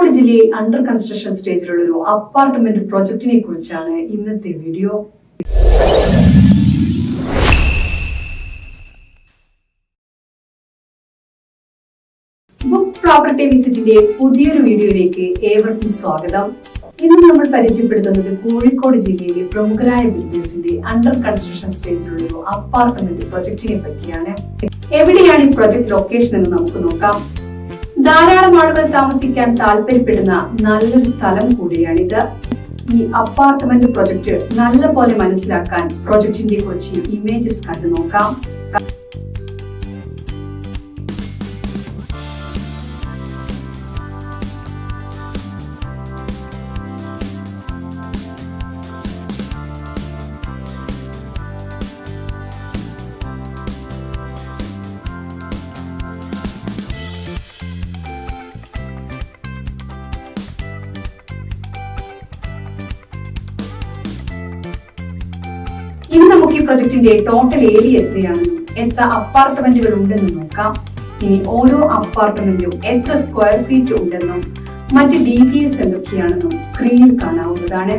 കോഴിക്കോട് ജില്ലയിൽ under construction സ്റ്റേജിലുള്ള ഒരു apartment പ്രൊജക്ടിനെ കുറിച്ചാണ് ഇന്നത്തെ വീഡിയോ. ബുക്ക് പ്രോപ്പർട്ടി വിസിറ്റിന്റെ പുതിയൊരു വീഡിയോയിലേക്ക് ഏവർക്കും സ്വാഗതം. ഇന്ന് നമ്മൾ പരിചയപ്പെടുത്തുന്നത് കോഴിക്കോട് ജില്ലയിലെ പ്രമുഖരായ ബിൽഡേഴ്സിന്റെ അണ്ടർ കൺസ്ട്രക്ഷൻ സ്റ്റേജിലുള്ള ഒരു അപ്പാർട്ട്മെന്റ് പ്രൊജക്ടിനെ പറ്റിയാണ്. എവിടെയാണ് ഈ പ്രൊജക്ട് ലൊക്കേഷൻ എന്ന് നമുക്ക് നോക്കാം. ധാരാളം ആളുകൾ താമസിക്കാൻ താല്പര്യപ്പെടുന്ന നല്ലൊരു സ്ഥലം കൂടിയാണിത്. ഈ അപ്പാർട്ട്മെന്റ് പ്രൊജക്ട് നല്ല പോലെ മനസ്സിലാക്കാൻ പ്രൊജക്ടിന്റെ കുറച്ച് ഇമേജസ് കണ്ടു നോക്കാം. ഇനി നമുക്ക് ഈ പ്രൊജക്ടിന്റെ ടോട്ടൽ ഏരിയ എത്രയാണെന്നും എത്ര അപ്പാർട്ട്മെന്റുകൾ ഉണ്ടെന്നും നോക്കാം. ഇനി ഓരോ അപ്പാർട്ട്മെന്റും എത്ര സ്ക്വയർ ഫീറ്റ് ഉണ്ടെന്നും മറ്റ് ഡീറ്റെയിൽസ് എന്തൊക്കെയാണെന്നും സ്ക്രീനിൽ കാണാവുന്നതാണ്.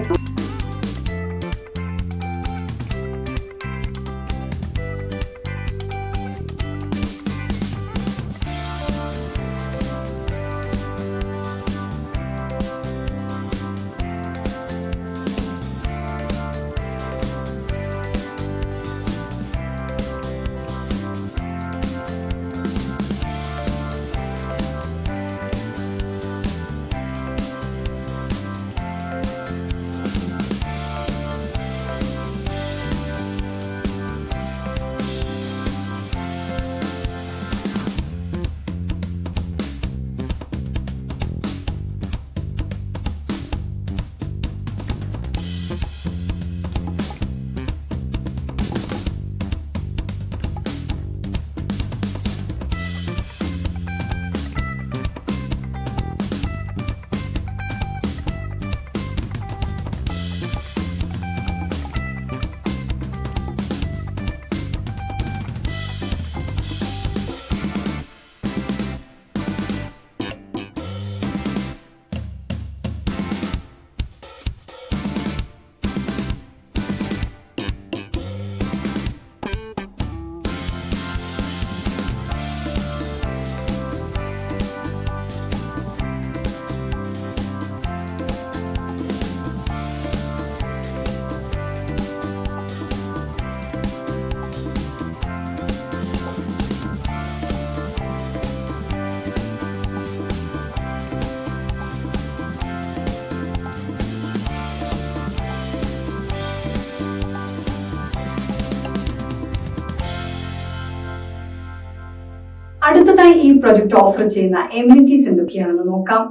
അടുത്തതായി ഈ പ്രൊജക്ട് ഓഫർ ചെയ്യുന്ന എമിനിറ്റീസ് എന്തൊക്കെയാണെന്ന് നോക്കാം.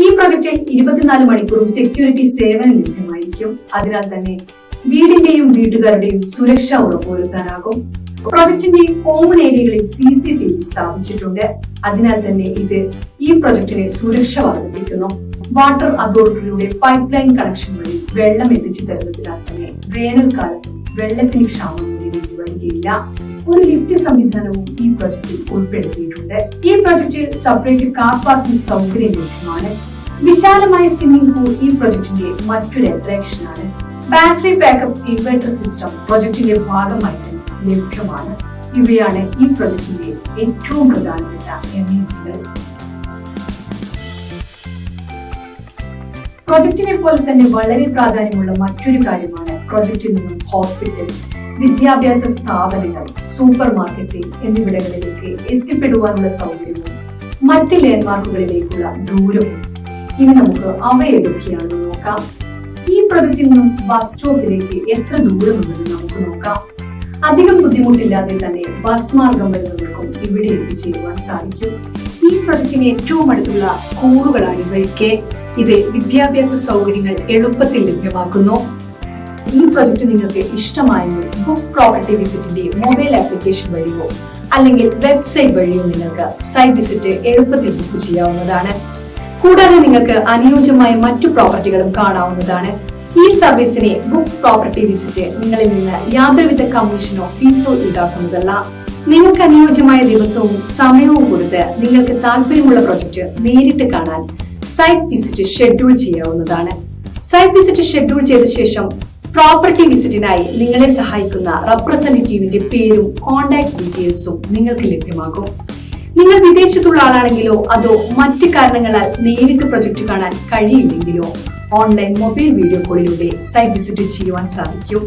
ഈ പ്രൊജക്റ്റിൽ 24 മണിക്കൂറും സെക്യൂരിറ്റി സേവനം ലഭ്യമായിരിക്കും. അതിനാൽ തന്നെ വീടിന്റെയും വീട്ടുകാരുടെയും സുരക്ഷ ഉറപ്പുവരുത്താനാകും. പ്രൊജക്ടിന്റെ കോമൺ ഏരിയകളിൽ CCTV സ്ഥാപിച്ചിട്ടുണ്ട്. അതിനാൽ തന്നെ ഇത് ഈ പ്രൊജക്ടിന് സുരക്ഷ വർദ്ധിപ്പിക്കുന്നു. വാട്ടർ അതോറിറ്റിയുടെ പൈപ്പ് ലൈൻ കണക്ഷൻ വഴി വെള്ളം എത്തിച്ചു തരുന്നതിനാൽ തന്നെ വേനൽക്കാലത്തും വെള്ളത്തിന് ക്ഷാമം നേരിടേണ്ടി വരികയില്ല. ഒരു ലിഫ്റ്റ് സംവിധാനവും ഈ പ്രൊജക്റ്റിൽ ഉൾപ്പെടുത്തിയിട്ടുണ്ട്. ഈ പ്രൊജക്റ്റിൽ സെപ്പറേറ്റ് കാർ പാർക്കിംഗ് സൗകര്യം ലഭ്യമാണ്. വിശാലമായ സ്വിമ്മിംഗ് പൂൾ ഈ പ്രൊജക്ടിന്റെ മറ്റൊരു അട്രാക്ഷനാണ്. ബാറ്ററി ബാക്കപ്പ് ഇൻവെർട്ടർ സിസ്റ്റം പ്രൊജക്ടിന്റെ ഭാഗമായി ലഭ്യമാണ്. ഇവയാണ് ഈ പ്രൊജക്ടിന്റെ ഏറ്റവും പ്രധാനപ്പെട്ട എമിനിറ്റികൾ. പ്രൊജക്ടിനെ പോലെ തന്നെ വളരെ പ്രാധാന്യമുള്ള മറ്റൊരു കാര്യമാണ് പ്രൊജക്റ്റിൽ നിന്നും ഹോസ്പിറ്റൽ, വിദ്യാഭ്യാസ സ്ഥാപനങ്ങൾ, സൂപ്പർ മാർക്കറ്റ് എന്നിവിടങ്ങളിലേക്ക് എത്തിപ്പെടുവാനുള്ള സൗകര്യവും മറ്റ് ലാൻഡ്മാർക്കുകളിലേക്കുള്ള ദൂരവും. ഇനി നമുക്ക് അവ ഏതൊക്കെയാണെന്ന് നോക്കാം. ഈ പ്രൊജക്റ്റിൽ നിന്നും ബസ് സ്റ്റോപ്പിലേക്ക് എത്ര ദൂരമുണ്ടെന്ന് നമുക്ക് നോക്കാം. അധികം ബുദ്ധിമുട്ടില്ലാതെ തന്നെ ബസ് മാർഗം വരുന്നവർക്കും ഇവിടെ എത്തിച്ചേരുവാൻ സാധിക്കും. ഈ പ്രൊജക്റ്റിന് ഏറ്റവും അടുത്തുള്ള സ്കൂളുകളാണ് ഇവയൊക്കെ. ഇത് വിദ്യാഭ്യാസ സൗകര്യങ്ങൾ എളുപ്പത്തിൽ ലഭ്യമാക്കുന്നു. ഈ പ്രൊജക്ട് നിങ്ങൾക്ക് ഇഷ്ടമായെങ്കിൽ ബുക്ക് പ്രോപ്പർട്ടി വിസിറ്റിന്റെ മൊബൈൽ ആപ്ലിക്കേഷൻ വഴിയോ അല്ലെങ്കിൽ വെബ്സൈറ്റ് വഴിയോ നിങ്ങൾക്ക് സൈറ്റ് വിസിറ്റ് എളുപ്പത്തിൽ ബുക്ക് ചെയ്യാവുന്നതാണ്. കൂടാതെ നിങ്ങൾക്ക് അനുയോജ്യമായ മറ്റു പ്രോപ്പർട്ടികളും കാണാവുന്നതാണ്. ഈ സർവീസിനെ ബുക്ക് പ്രോപ്പർട്ടി വിസിറ്റ് നിങ്ങളിൽ നിന്ന് യാതൊരുവിധ കമ്മീഷനോ ഫീസോ ഈടാക്കുന്നതല്ല. നിങ്ങൾക്ക് അനുയോജ്യമായ ദിവസവും സമയവും കൊടുത്ത് നിങ്ങൾക്ക് താല്പര്യമുള്ള പ്രൊജക്ട് നേരിട്ട് കാണാൻ സൈറ്റ് വിസിറ്റ് ഷെഡ്യൂൾ ചെയ്യാവുന്നതാണ്. സൈറ്റ് വിസിറ്റ് ഷെഡ്യൂൾ ചെയ്ത ശേഷം പ്രോപ്പർട്ടി വിസിറ്റിനായി നിങ്ങളെ സഹായിക്കുന്ന റെപ്രസെന്റേറ്റീവിന്റെ പേരും കോൺടാക്ട് ഡീറ്റെയിൽസും നിങ്ങൾക്ക് ലഭ്യമാകും. നിങ്ങൾ വിദേശത്തുള്ള ആളാണെങ്കിലോ അതോ മറ്റ് കാരണങ്ങളാൽ നേരിട്ട് പ്രൊജക്ട് കാണാൻ കഴിയില്ലെങ്കിലോ ഓൺലൈൻ മൊബൈൽ വീഡിയോ കോളിലൂടെ സൈറ്റ് വിസിറ്റ് ചെയ്യുവാൻ സാധിക്കും.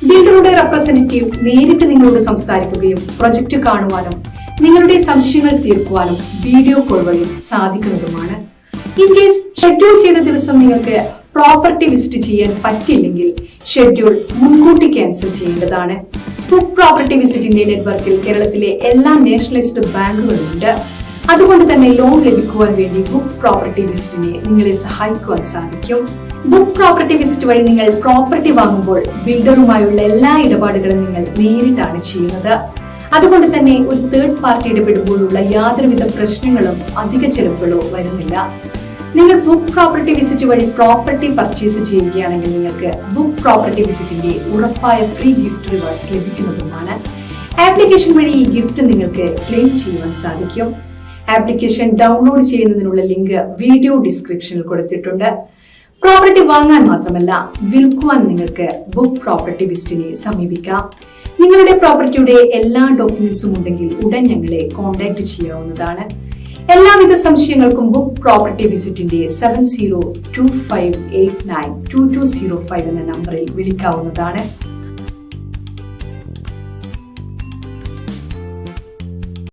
ബിൽഡറുടെ റെപ്രസെന്റേറ്റീവ് നേരിട്ട് നിങ്ങളോട് സംസാരിക്കുകയും പ്രൊജക്ട് കാണുവാനും നിങ്ങളുടെ സംശയങ്ങൾ തീർക്കുവാനും വീഡിയോ കോൾ വഴി സാധിക്കുന്നതുമാണ്. ഇൻ കേസ് ഷെഡ്യൂൾ ചെയ്ത ദിവസം നിങ്ങൾക്ക് പ്രോപ്പർട്ടി വിസിറ്റ് ചെയ്യാൻ പറ്റില്ലെങ്കിൽ ഷെഡ്യൂൾ മുൻകൂട്ടി ക്യാൻസൽ ചെയ്യേണ്ടതാണ്. ബുക്ക് പ്രോപ്പർട്ടി വിസിറ്റിന്റെ നെറ്റ്വർക്കിൽ കേരളത്തിലെ എല്ലാ നാഷണലൈസ്ഡ് ബാങ്കുകളുമുണ്ട്. അതുകൊണ്ട് തന്നെ ലോൺ ലഭിക്കുവാൻ വേണ്ടി ബുക്ക് പ്രോപ്പർട്ടി വിസിറ്റിനെ നിങ്ങളെ സഹായിക്കുവാൻ സാധിക്കും. ബുക്ക് പ്രോപ്പർട്ടി വിസിറ്റ് വഴി നിങ്ങൾ പ്രോപ്പർട്ടി വാങ്ങുമ്പോൾ ബിൽഡറുമായുള്ള എല്ലാ ഇടപാടുകളും നിങ്ങൾ നേരിട്ടാണ് ചെയ്യുന്നത്. അതുകൊണ്ട് തന്നെ ഒരു തേർഡ് പാർട്ടി ഇടപെടുമ്പോഴുള്ള യാതൊരുവിധ പ്രശ്നങ്ങളും അധിക ചെലവുകളോ വരുന്നില്ല. നിങ്ങൾ ബുക്ക് പ്രോപ്പർട്ടി വിസിറ്റ് വഴി പ്രോപ്പർട്ടി പർച്ചേസ് ചെയ്യുകയാണെങ്കിൽ നിങ്ങൾക്ക് ബുക്ക് പ്രോപ്പർട്ടി വിസിറ്റിന്റെ ഉറപ്പായ ഫ്രീ ഗിഫ്റ്റ് റിവാർഡ്സ് ലഭിക്കുന്നതുമാണ്. ആപ്ലിക്കേഷൻ വഴി ഈ ഗിഫ്റ്റ് നിങ്ങൾക്ക് ക്ലെയിം ചെയ്യുവാൻ സാധിക്കും. ആപ്ലിക്കേഷൻ ഡൗൺലോഡ് ചെയ്യുന്നതിനുള്ള ലിങ്ക് വീഡിയോ ഡിസ്ക്രിപ്ഷനിൽ കൊടുത്തിട്ടുണ്ട്. പ്രോപ്പർട്ടി വാങ്ങാൻ മാത്രമല്ല വിൽക്കുവാൻ നിങ്ങൾക്ക് ബുക്ക് പ്രോപ്പർട്ടി വിസിറ്റിനെ സമീപിക്കാം. നിങ്ങളുടെ പ്രോപ്പർട്ടിയുടെ എല്ലാ ഡോക്യുമെന്റ്സും ഉണ്ടെങ്കിൽ ഉടൻ ഞങ്ങളെ കോൺടാക്ട് ചെയ്യാവുന്നതാണ്. എല്ലാവിധ സംശയങ്ങൾക്കും ബുക്ക് പ്രോപ്പർട്ടി വിസിറ്റിന്റെ 7025892205 എന്ന നമ്പറിൽ വിളിക്കാവുന്നതാണ്.